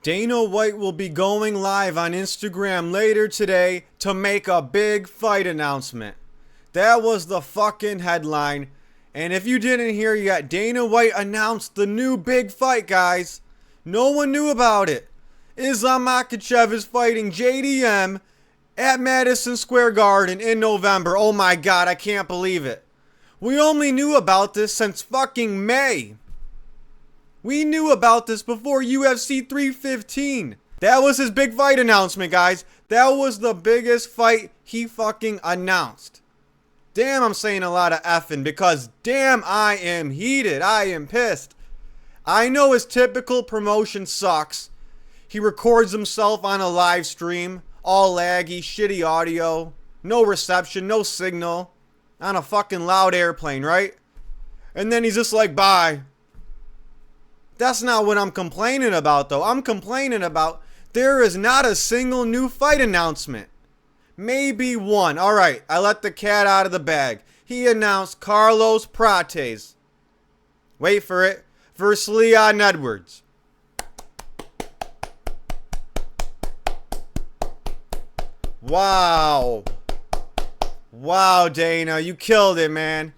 Dana White will be going live on Instagram later today to make a big fight announcement. That was the fucking headline. And if you didn't hear yet, Dana White announced the new big fight, guys. No one knew about it. Islam Makhachev is fighting JDM at Madison Square Garden in November. Oh my god, I can't believe it. We only knew about this since fucking May. We knew about this before UFC 315. That was his big fight announcement, guys. That was the biggest fight he fucking announced. Damn, I'm saying a lot of effing because damn, I am heated. I am pissed. I know his typical promotion sucks. He records himself on a live stream, all laggy, shitty audio, no reception, no signal, on a fucking loud airplane, right? And then he's just like, bye. That's not what I'm complaining about, though. I'm complaining about there is not a single new fight announcement. Maybe one. All right, I let the cat out of the bag. He announced Carlos Prates. Wait for it. Versus Leon Edwards. Wow. Wow, Dana, you killed it, man.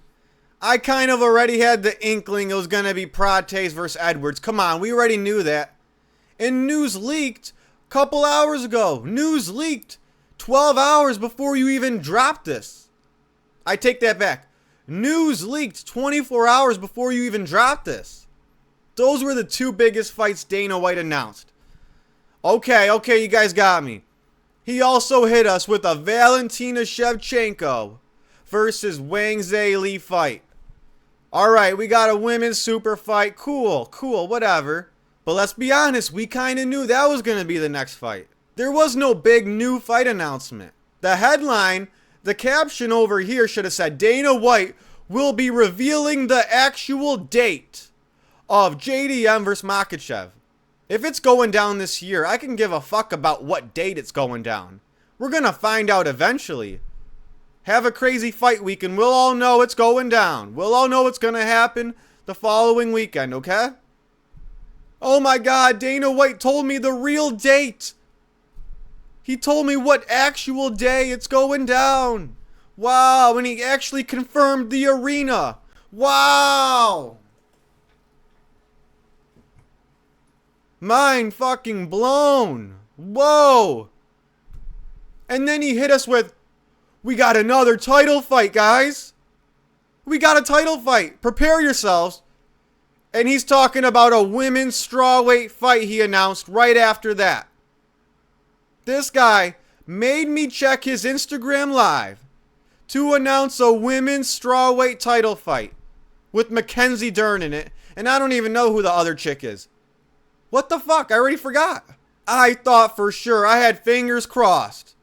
I kind of already had the inkling it was going to be Prates versus Edwards. Come on, we already knew that. And news leaked a couple hours ago. News leaked 12 hours before you even dropped this. I take that back. News leaked 24 hours before you even dropped this. Those were the two biggest fights Dana White announced. Okay, you guys got me. He also hit us with a Valentina Shevchenko versus Zhang Weili fight. Alright, we got a women's super fight. Cool, whatever. But let's be honest, we kind of knew that was going to be the next fight. There was no big new fight announcement. The headline, the caption over here should have said, Dana White will be revealing the actual date of JDM versus Makhachev. If it's going down this year, I can give a fuck about what date it's going down. We're going to find out eventually. Have a crazy fight week and we'll all know it's going down. We'll all know what's going to happen the following weekend, okay? Oh my god, Dana White told me the real date. He told me what actual day it's going down. Wow, and he actually confirmed the arena. Wow. Mind fucking blown. Whoa. And then he hit us with, we got another title fight, guys. We got a title fight. Prepare yourselves. And he's talking about a women's strawweight fight he announced right after that. This guy made me check his Instagram live to announce a women's strawweight title fight with Mackenzie Dern in it. And I don't even know who the other chick is. What the fuck? I already forgot. I thought for sure, I had fingers crossed,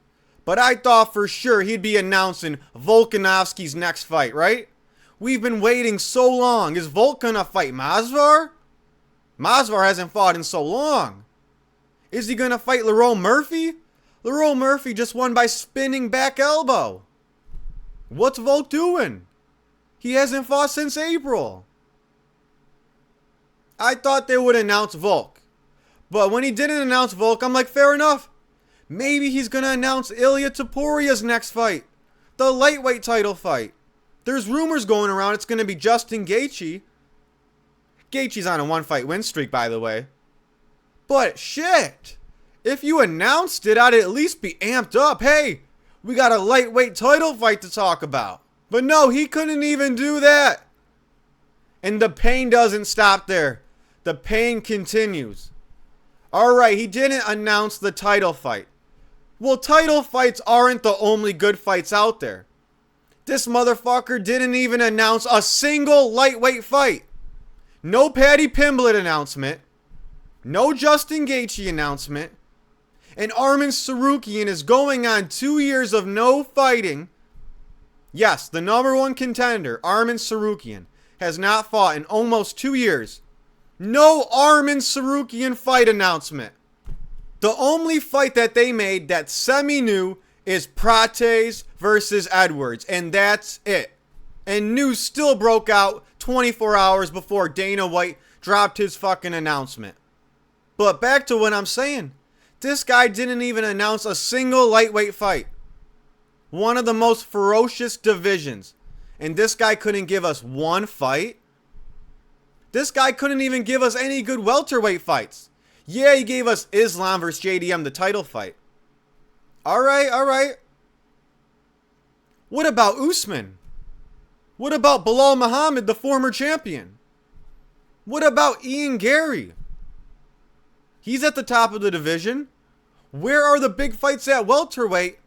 but I thought for sure he'd be announcing Volkanovski's next fight, right? We've been waiting so long. Is Volk gonna fight Masvidal? Masvidal hasn't fought in so long. Is he gonna fight Lerone Murphy? Lerone Murphy just won by spinning back elbow. What's Volk doing? He hasn't fought since April. I thought they would announce Volk. But when he didn't announce Volk, I'm like, fair enough. Maybe he's going to announce Ilia Topuria's next fight. The lightweight title fight. There's rumors going around it's going to be Justin Gaethje. Gaethje's on a one-fight win streak, by the way. But shit. If you announced it, I'd at least be amped up. Hey, we got a lightweight title fight to talk about. But no, he couldn't even do that. And the pain doesn't stop there. The pain continues. Alright, he didn't announce the title fight. Well, title fights aren't the only good fights out there. This motherfucker didn't even announce a single lightweight fight. No Paddy Pimblett announcement. No Justin Gaethje announcement. And Arman Tsarukyan is going on 2 years of no fighting. Yes, the number one contender, Arman Tsarukyan, has not fought in almost 2 years. No Arman Tsarukyan fight announcement. The only fight that they made that's semi-new is Prates versus Edwards, and that's it. And news still broke out 24 hours before Dana White dropped his fucking announcement. But back to what I'm saying. This guy didn't even announce a single lightweight fight. One of the most ferocious divisions. And this guy couldn't give us one fight? This guy couldn't even give us any good welterweight fights. Yeah, he gave us Islam versus JDM, the title fight. Alright. What about Usman? What about Belal Muhammad, the former champion? What about Ian Gary? He's at the top of the division. Where are the big fights at welterweight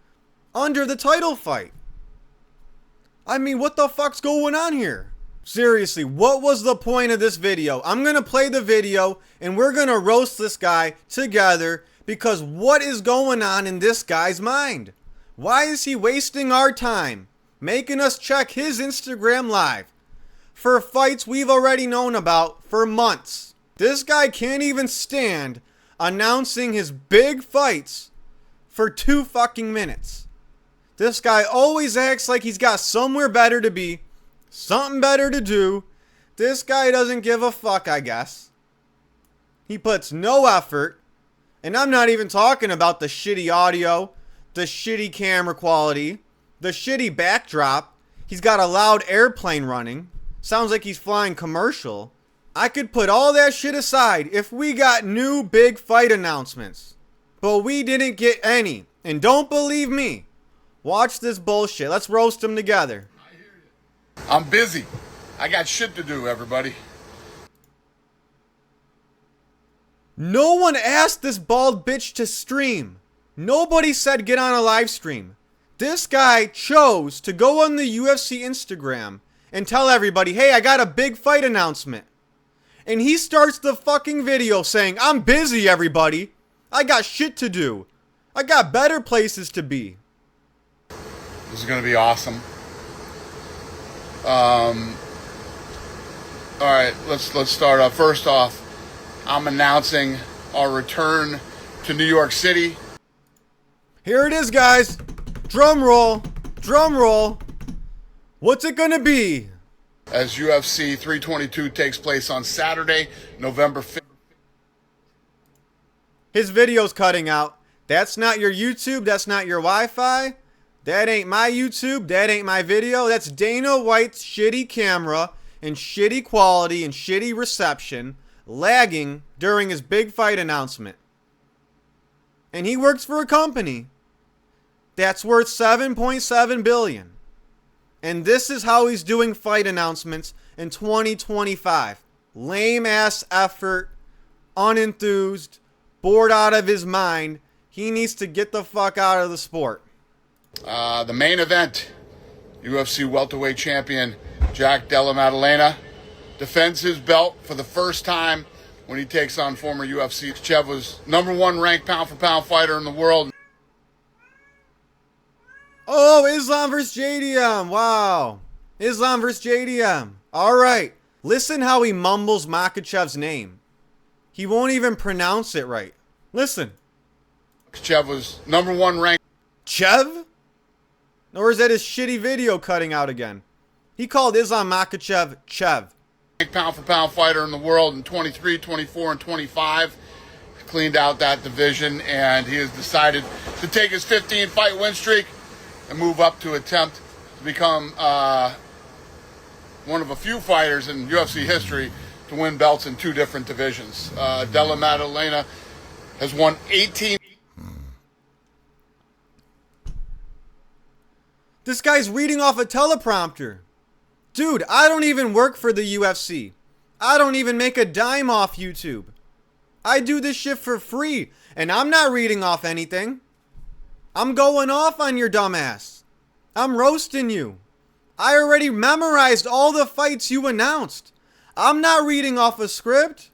under the title fight? I mean, what the fuck's going on here? Seriously, what was the point of this video? I'm going to play the video and we're going to roast this guy together because what is going on in this guy's mind? Why is he wasting our time making us check his Instagram live for fights we've already known about for months? This guy can't even stand announcing his big fights for 2 fucking minutes. This guy always acts like he's got somewhere better to be, something better to do. This guy doesn't give a fuck, I guess. He puts no effort. And I'm not even talking about the shitty audio, the shitty camera quality, the shitty backdrop. He's got a loud airplane running. Sounds like he's flying commercial. I could put all that shit aside if we got new big fight announcements. But we didn't get any. And don't believe me. Watch this bullshit. Let's roast them together. I'm busy. I got shit to do, everybody. No one asked this bald bitch to stream. Nobody said get on a live stream. This guy chose to go on the UFC Instagram and tell everybody, hey, I got a big fight announcement. And he starts the fucking video saying, I'm busy, everybody. I got shit to do. I got better places to be. This is going to be awesome. All right, let's start off. First off, I'm announcing our return to New York City. Here it is, guys. Drum roll. Drum roll. What's it going to be? As UFC 322 takes place on Saturday, November 5th. His video's cutting out. That's not your YouTube. That's not your Wi-Fi. That ain't my YouTube. That ain't my video. That's Dana White's shitty camera and shitty quality and shitty reception lagging during his big fight announcement. And he works for a company that's worth $7.7 billion. And this is how he's doing fight announcements in 2025. Lame ass effort, unenthused, bored out of his mind. He needs to get the fuck out of the sport. The main event, UFC welterweight champion Della Maddalena defends his belt for the first time when he takes on former UFC. Makhachev was #1 ranked pound-for-pound fighter in the world. Oh, Islam versus JDM. Wow. Islam versus JDM. All right. Listen how he mumbles Makhachev's name. He won't even pronounce it right. Listen. Makhachev was #1 ranked. Chev? Or is that his shitty video cutting out again? He called Islam Makhachev Chev. Pound-for-pound fighter in the world in 23, 24, and 25. Cleaned out that division, and he has decided to take his 15-fight win streak and move up to attempt to become one of a few fighters in UFC history to win belts in 2 different divisions. Della Maddalena has won 18. This guy's reading off a teleprompter. Dude, I don't even work for the UFC. I don't even make a dime off YouTube. I do this shit for free, and I'm not reading off anything. I'm going off on your dumbass. I'm roasting you. I already memorized all the fights you announced. I'm not reading off a script.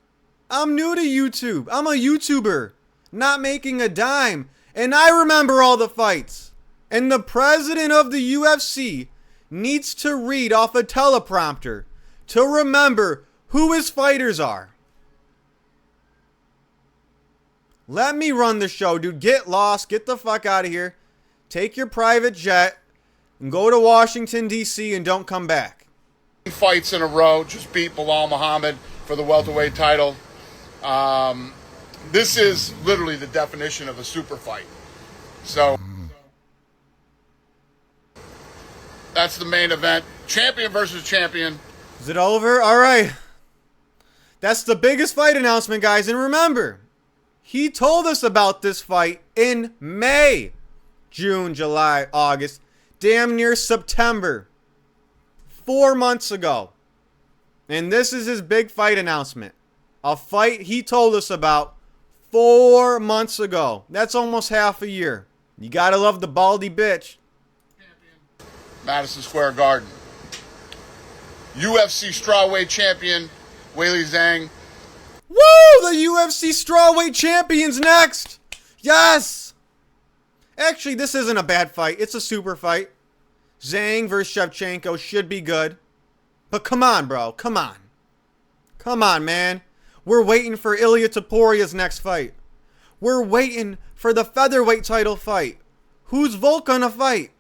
I'm new to YouTube. I'm a YouTuber, not making a dime, and I remember all the fights. And the president of the UFC needs to read off a teleprompter to remember who his fighters are. Let me run the show, dude. Get lost. Get the fuck out of here. Take your private jet and go to Washington, D.C. and don't come back. Fights in a row. Just beat Belal Muhammad for the welterweight title. This is literally the definition of a super fight. So that's the main event. Champion versus champion. Is it over? All right. That's the biggest fight announcement, guys. And remember, he told us about this fight in May, June, July, August, damn near September, 4 months ago. And this is his big fight announcement. A fight he told us about 4 months ago. That's almost half a year. You gotta love the baldy bitch. Madison Square Garden. UFC strawweight champion Weili Zhang. Woo! The UFC strawweight champion's next. Yes. Actually, this isn't a bad fight. It's a super fight. Zhang versus Shevchenko should be good. But come on, bro. Come on. Come on, man. We're waiting for Ilia Toporia's next fight. We're waiting for the featherweight title fight. Who's Volk gonna fight?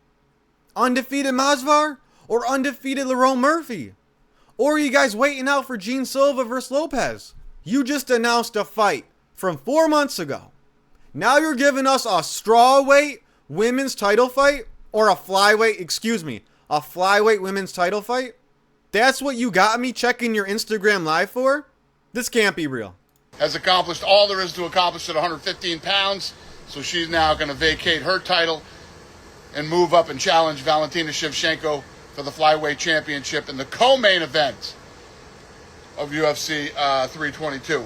Undefeated Masvar or undefeated Lerone Murphy? Or are you guys waiting out for Gene Silva versus Lopez? You just announced a fight from 4 months ago. Now you're giving us a strawweight women's title fight? Or a flyweight women's title fight? That's what you got me checking your Instagram live for? This can't be real. Has accomplished all there is to accomplish at 115 pounds. So she's now going to vacate her title and move up and challenge Valentina Shevchenko for the flyweight championship in the co-main event of UFC 322.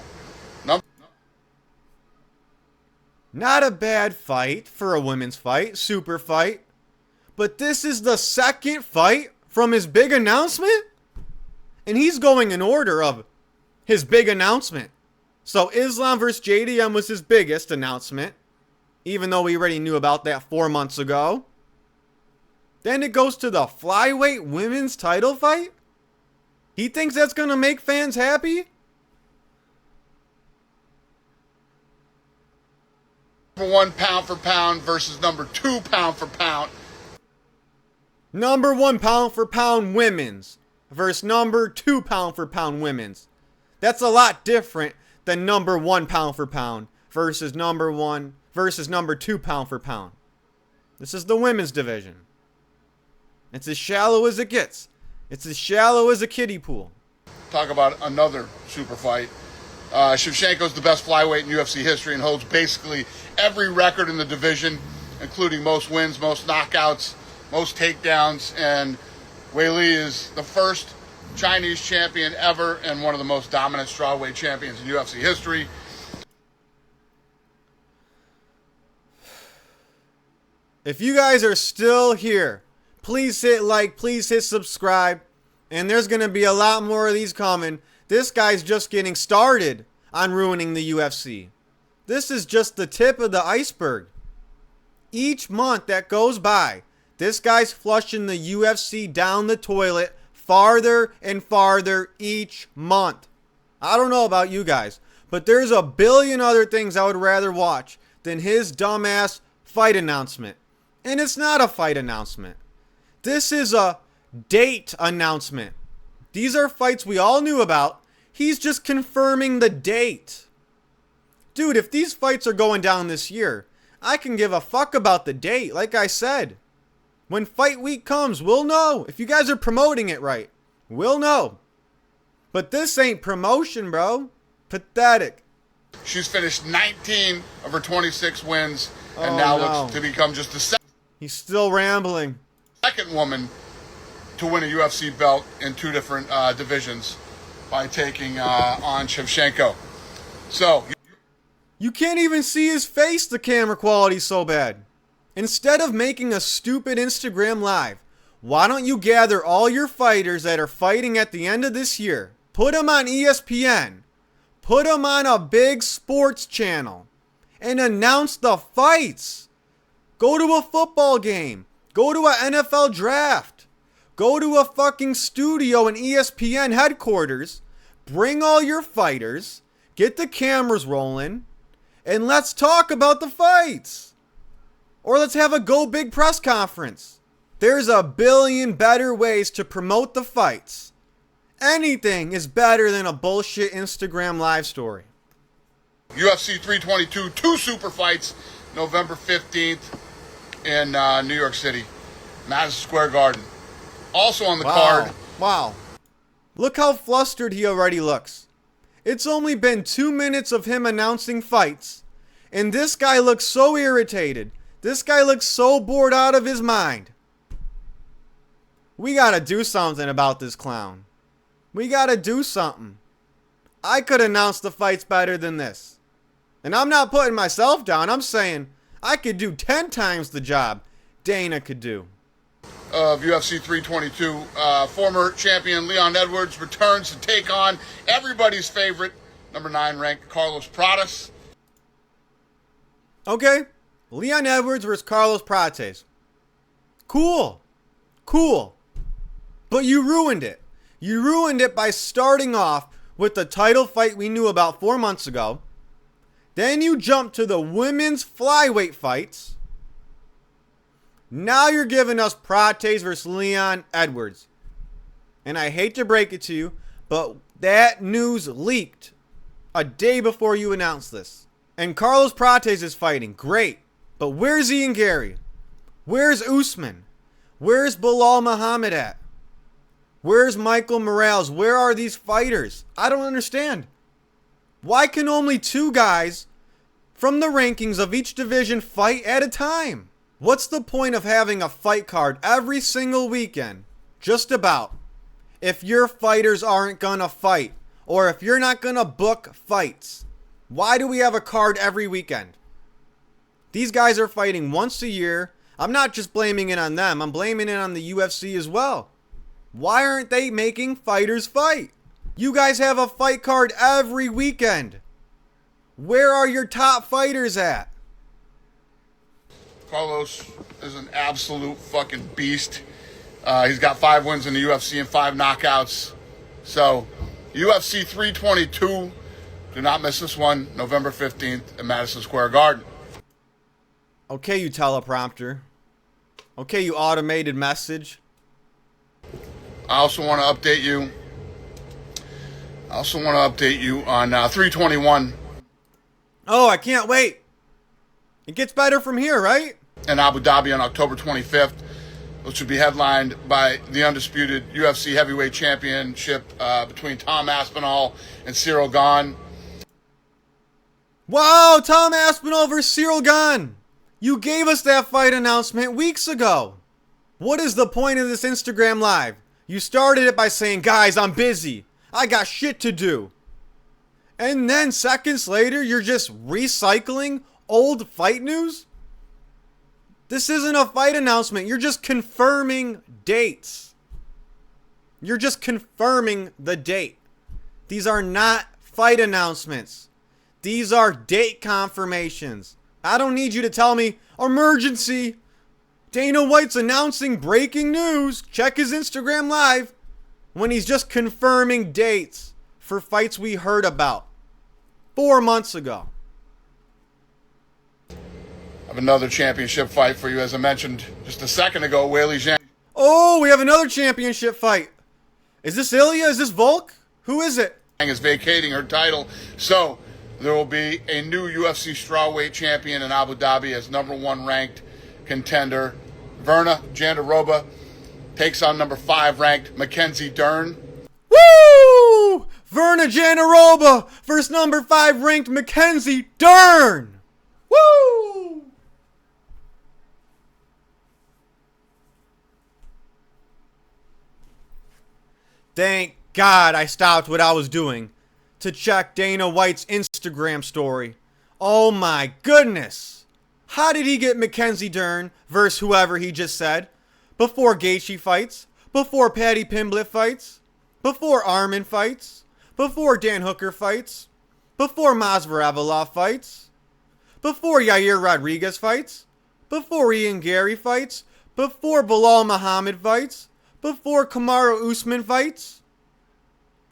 Not a bad fight for a women's fight, super fight. But this is the second fight from his big announcement? And he's going in order of his big announcement. So Islam versus JDM was his biggest announcement, even though we already knew about that 4 months ago. Then it goes to the flyweight women's title fight? He thinks that's going to make fans happy? Number 1 pound for pound versus number 2 pound for pound. Number 1 pound for pound women's versus number 2 pound for pound women's. That's a lot different than number 1 pound for pound versus number 2 pound for pound. This is the women's division. It's as shallow as it gets. It's as shallow as a kiddie pool. Talk about another super fight. Shevchenko's the best flyweight in UFC history and holds basically every record in the division, including most wins, most knockouts, most takedowns, and Weili is the first Chinese champion ever and one of the most dominant strawweight champions in UFC history. If you guys are still here, please hit like, please hit subscribe, and there's going to be a lot more of these coming. This guy's just getting started on ruining the UFC. This is just the tip of the iceberg. Each month that goes by, this guy's flushing the UFC down the toilet farther and farther each month. I don't know about you guys, but there's a billion other things I would rather watch than his dumbass fight announcement. And it's not a fight announcement. This is a date announcement. These are fights we all knew about. He's just confirming the date. Dude, if these fights are going down this year, I can give a fuck about the date, like I said. When fight week comes, we'll know. If you guys are promoting it right, we'll know. But this ain't promotion, bro. Pathetic. She's finished 19 of her 26 wins and now looks to become just the He's still rambling. second woman to win a UFC belt in 2 different divisions by taking on Shevchenko. So You can't even see his face, the camera quality's so bad. Instead of making a stupid Instagram live, why don't you gather all your fighters that are fighting at the end of this year, put them on ESPN, put them on a big sports channel, and announce the fights. Go to a football game. Go to an NFL draft. Go to a fucking studio in ESPN headquarters. Bring all your fighters. Get the cameras rolling. And let's talk about the fights. Or let's have a go big press conference. There's a billion better ways to promote the fights. Anything is better than a bullshit Instagram live story. UFC 322, 2 super fights, November 15th in New York City, Madison Square Garden. Also on the card. Wow. Look how flustered he already looks. It's only been 2 minutes of him announcing fights, and this guy looks so irritated. This guy looks so bored out of his mind. We gotta do something about this clown. We gotta do something. I could announce the fights better than this. And I'm not putting myself down. I'm saying I could do 10 times the job Dana could do. Of UFC 322, former champion Leon Edwards returns to take on everybody's favorite, number 9 ranked Carlos Prates. Okay, Leon Edwards versus Carlos Prates. Cool. But you ruined it. You ruined it by starting off with the title fight we knew about 4 months ago. Then you jumped to the women's flyweight fights. Now you're giving us Prates versus Leon Edwards. And I hate to break it to you, but that news leaked a day before you announced this. And Carlos Prates is fighting. Great. But where's Ian Gary? Where's Usman? Where's Belal Muhammad at? Where's Michael Morales? Where are these fighters? I don't understand. Why can only 2 guys from the rankings of each division fight at a time? What's the point of having a fight card every single weekend? Just about. If your fighters aren't gonna fight, or if you're not gonna book fights, why do we have a card every weekend? These guys are fighting once a year. I'm not just blaming it on them. I'm blaming it on the UFC as well. Why aren't they making fighters fight? You guys have a fight card every weekend. Where are your top fighters at? Carlos is an absolute fucking beast. He's got 5 wins in the UFC and 5 knockouts. So, UFC 322, do not miss this one, November 15th at Madison Square Garden. Okay, you teleprompter. Okay, you automated message. I also want to update you. On 321. Oh, I can't wait. It gets better from here, right? In Abu Dhabi on October 25th, which will be headlined by the undisputed UFC heavyweight championship between Tom Aspinall and Cyril Gane. Wow, Tom Aspinall versus Cyril Gane. You gave us that fight announcement weeks ago. What is the point of this Instagram Live? You started it by saying, guys, I'm busy. I got shit to do. And then seconds later, you're just recycling old fight news? This isn't a fight announcement. You're just confirming dates. You're just confirming the date. These are not fight announcements. These are date confirmations. I don't need you to tell me, emergency. Dana White's announcing breaking news. Check his Instagram Live. When he's just confirming dates for fights we heard about 4 months ago. I have another championship fight for you, as I mentioned just a second ago. Weili Zhang. Oh, we have another championship fight. Is this Ilya? Is this Volk? Who is it? Is vacating her title. So there will be a new UFC strawweight champion in Abu Dhabi as number 1 ranked contender. Virna, Jandiroba, takes on number 5 ranked Mackenzie Dern. Woo! Virna Jandiroba versus number 5 ranked Mackenzie Dern. Woo! Thank God I stopped what I was doing to check Dana White's Instagram story. Oh my goodness. How did he get Mackenzie Dern versus whoever he just said? Before Gaethje fights? Before Paddy Pimblett fights? Before Arman fights? Before Dan Hooker fights? Before Masvidal fights? Before Yair Rodriguez fights? Before Ian Gary fights? Before Belal Muhammad fights? Before Kamaru Usman fights?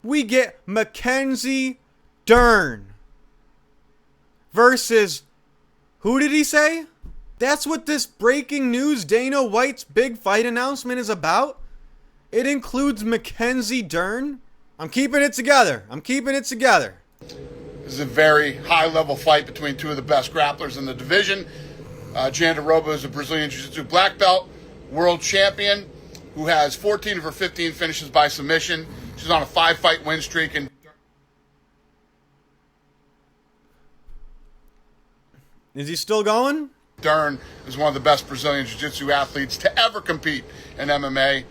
We get Mackenzie Dern versus, who did he say? That's what this breaking news Dana White's big fight announcement is about? It includes Mackenzie Dern? I'm keeping it together. This is a very high-level fight between two of the best grapplers in the division. Jandiroba is a Brazilian Jiu-Jitsu black belt, world champion, who has 14 of her 15 finishes by submission. She's on a 5-fight win streak. And is he still going? Dern is one of the best Brazilian Jiu-Jitsu athletes to ever compete in MMA.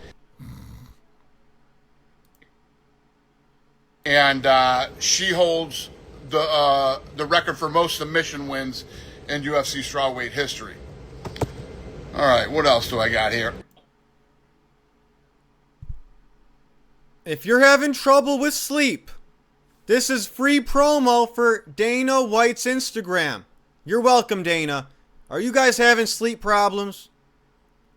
And she holds the record for most submission wins in UFC strawweight history. All right, what else do I got here? If you're having trouble with sleep, this is free promo for Dana White's Instagram. You're welcome, Dana. Are you guys having sleep problems?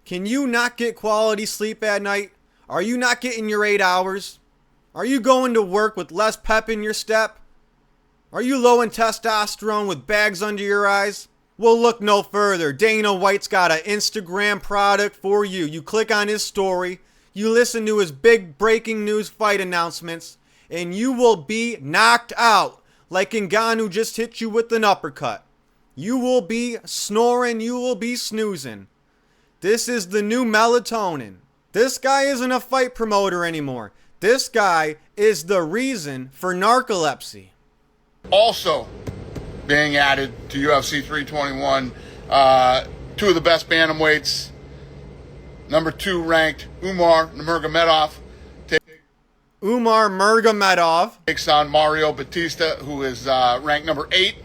Can you not get quality sleep at night? Are you not getting your 8 hours? Are you going to work with less pep in your step? Are you low in testosterone with bags under your eyes? Well, look no further. Dana White's got an Instagram product for you. You click on his story, you listen to his big breaking news fight announcements, and you will be knocked out like Ngannou just hit you with an uppercut. You will be snoring, you will be snoozing. This is the new melatonin. This guy isn't a fight promoter anymore. This guy is the reason for narcolepsy. Also being added to UFC 321, two of the best bantamweights. Number 2 ranked Umar Nurmagomedov takes on Mario Batista, who is ranked number 8.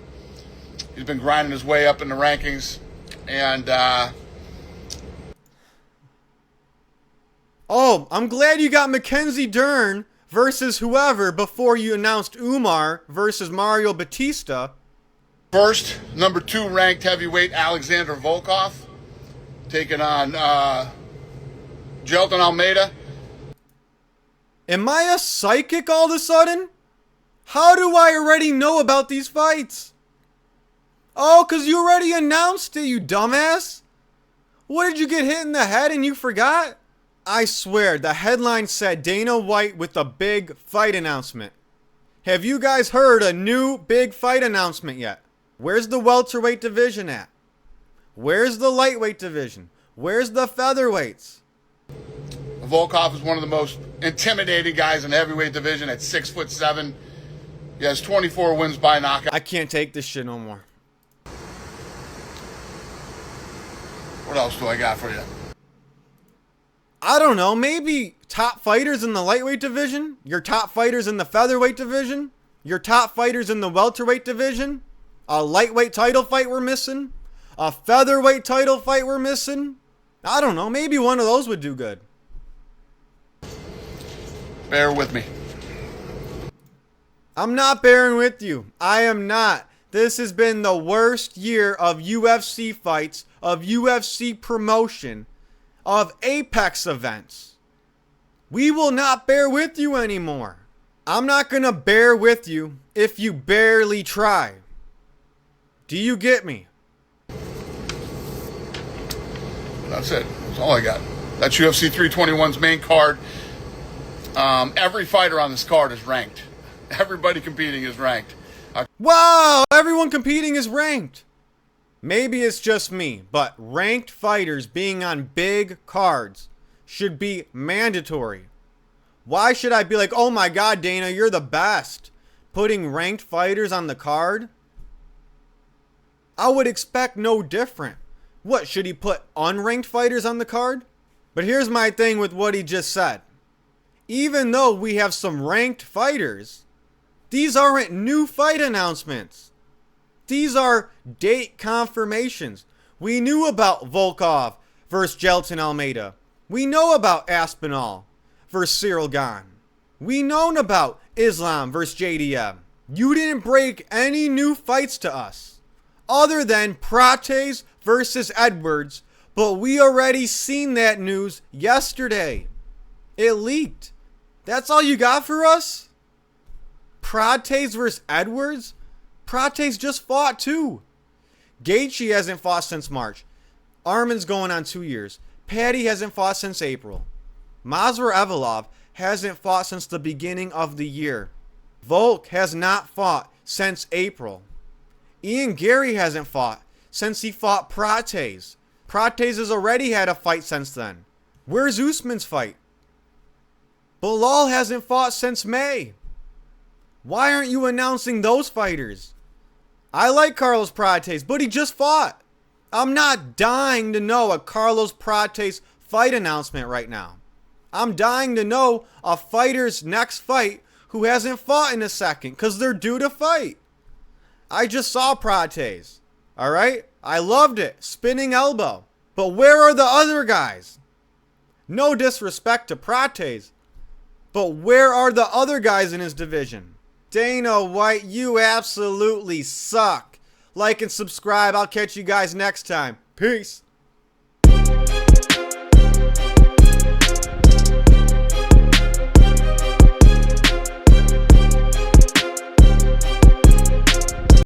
He's been grinding his way up in the rankings. And oh, I'm glad you got Mackenzie Dern versus whoever before you announced Umar versus Mario Batista. First, number 2 ranked heavyweight Alexander Volkov taking on Jelton Almeida. Am I a psychic all of a sudden? How do I already know about these fights? Oh, because you already announced it, you dumbass. What, did you get hit in the head and you forgot? I swear, the headline said Dana White with a big fight announcement. Have you guys heard a new big fight announcement yet? Where's the welterweight division at? Where's the lightweight division? Where's the featherweights? Volkov is one of the most intimidating guys in the heavyweight division at 6'7". He has 24 wins by knockout. I can't take this shit no more. What else do I got for you? I don't know, maybe top fighters in the lightweight division? Your top fighters in the featherweight division? Your top fighters in the welterweight division? A lightweight title fight we're missing? A featherweight title fight we're missing? I don't know, maybe one of those would do good. Bear with me. I'm not bearing with you. I am not. This has been the worst year of UFC fights, of UFC promotion, of Apex events. We will not bear with you anymore. I'm not going to bear with you if you barely try. Do you get me? That's it. That's all I got. That's UFC 321's main card. Every fighter on this card is ranked. Everybody competing is ranked. Wow, everyone competing is ranked. Maybe it's just me, but ranked fighters being on big cards should be mandatory. Why should I be like, oh my God, Dana, you're the best, putting ranked fighters on the card? I would expect no different. What, should he put unranked fighters on the card? But here's my thing with what he just said. Even though we have some ranked fighters, these aren't new fight announcements. These are date confirmations. We knew about Volkov versus Jelton Almeida. We know about Aspinall versus Cyril Gane. We known about Islam versus JDM. You didn't break any new fights to us other than Prates versus Edwards, but we already seen that news yesterday. It leaked. That's all you got for us? Prates versus Edwards? Prates just fought too. Gaethje hasn't fought since March. Arman's going on 2 years. Paddy hasn't fought since April. Masvidal Evloev hasn't fought since the beginning of the year. Volk has not fought since April. Ian Gary hasn't fought since he fought Prates. Prates has already had a fight since then. Where's Usman's fight? Bilal hasn't fought since May. Why aren't you announcing those fighters? I like Carlos Prates, but he just fought. I'm not dying to know a Carlos Prates fight announcement right now. I'm dying to know a fighter's next fight who hasn't fought in a second because they're due to fight. I just saw Prates. Alright? I loved it. Spinning elbow. But where are the other guys? No disrespect to Prates, but where are the other guys in his division? Dana White, you absolutely suck. Like and subscribe. I'll catch you guys next time. Peace.